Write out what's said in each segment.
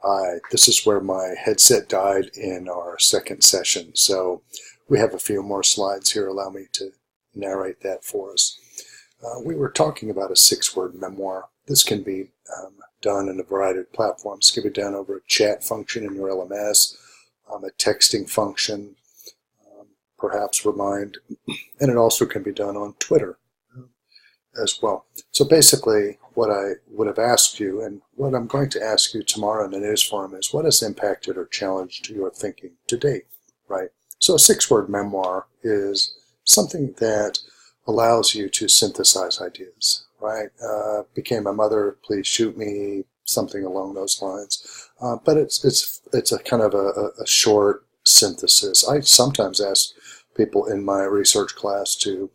Hi, this is where my headset died in our second session, so we have a few more slides here. Allow me to narrate that for us. We were talking about a 6-word memoir. This can be done in a variety of platforms. It can be done over a chat function in your LMS, a texting function, perhaps Remind, and it also can be done on Twitter as well. So basically what I would have asked you, and what I'm going to ask you tomorrow in the news forum, is what has impacted or challenged your thinking to date, right? So a 6-word memoir is something that allows you to synthesize ideas, right? Became a mother, please shoot me, something along those lines. But it's a kind of a short synthesis. I sometimes ask people in my research class to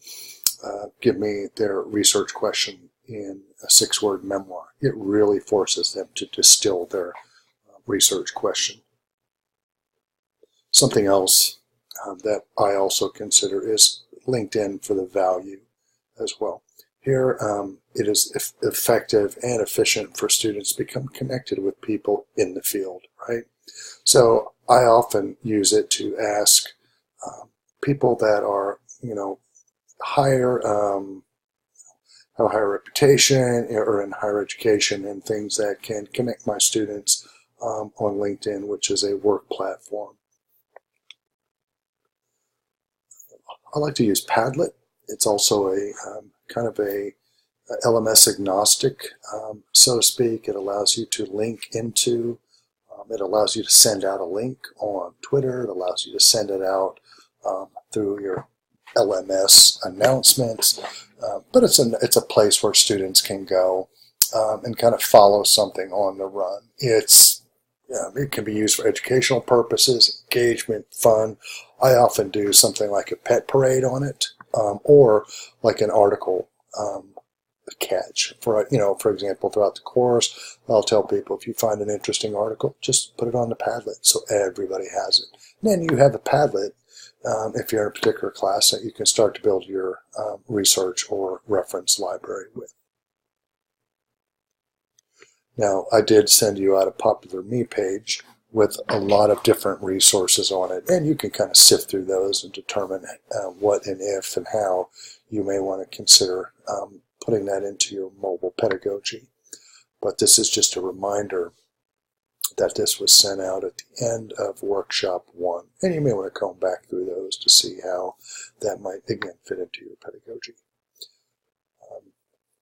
give me their research question in a 6-word memoir. It really forces them to distill their research question. Something else that I also consider is LinkedIn for the value as well. Here, it is effective and efficient for students to become connected with people in the field, right? So I often use it to ask people that are, higher, have a higher reputation or in higher education, and things that can connect my students on LinkedIn, which is a work platform. I like to use Padlet. It's also a kind of a LMS agnostic, so to speak. It allows you to link into, it allows you to send out a link on Twitter. It allows you to send it out through your LMS announcements, but it's a place where students can go and kind of follow something on the run. It can be used for educational purposes, engagement, fun. I often do something like a pet parade on it, or like an article catch. For example, throughout the course, I'll tell people, if you find an interesting article, just put it on the Padlet so everybody has it. And then you have a Padlet, if you're in a particular class, that you can start to build your research or reference library with. Now, I did send you out a Popular Me page with a lot of different resources on it, and you can kind of sift through those and determine what and if and how you may want to consider putting that into your mobile pedagogy. But this is just a reminder that this was sent out at the end of workshop 1, and you may want to comb back through those to see how that might again fit into your pedagogy.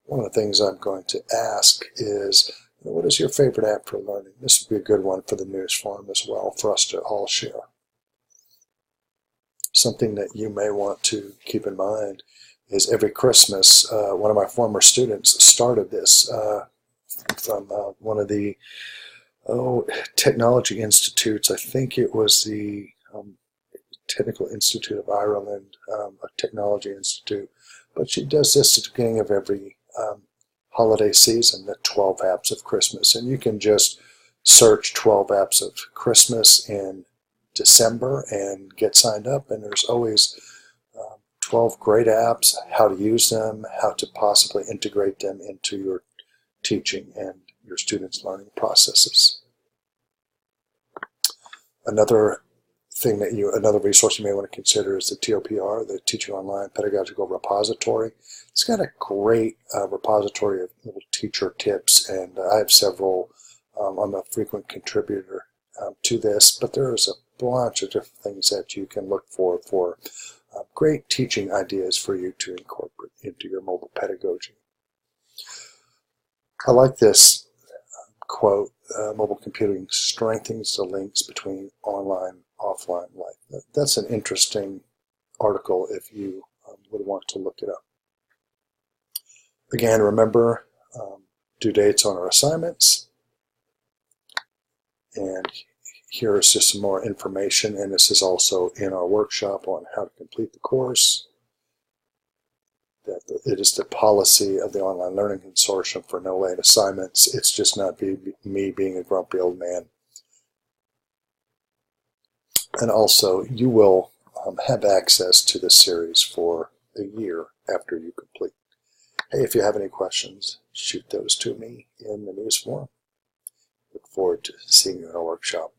One of the things I'm going to ask is, what is your favorite app for learning? This would be a good one for the news forum as well, for us to all share. Something that you may want to keep in mind is every Christmas, one of my former students started this from one of the technology institutes. I think it was the Technical Institute of Ireland, a technology institute. But she does this at the beginning of every holiday season, the 12 apps of Christmas. And you can just search 12 apps of Christmas in December and get signed up. And there's always 12 great apps, how to use them, how to possibly integrate them into your teaching and your students' learning processes. Another resource you may want to consider is the TOPR, the Teaching Online Pedagogical Repository. It's got a great repository of little teacher tips, and I have several. I'm a frequent contributor to this, but there's a bunch of different things that you can look for great teaching ideas for you to incorporate into your mobile pedagogy. I like this quote, mobile computing strengthens the links between online and offline life. That's an interesting article if you would want to look it up. Again, remember due dates on our assignments. And here is just some more information, and this is also in our workshop on how to complete the course. That it is the policy of the Online Learning Consortium for no late assignments. It's just not me being a grumpy old man. And also, you will have access to this series for a year after you complete. Hey, if you have any questions, shoot those to me in the news forum. Look forward to seeing you at our workshop.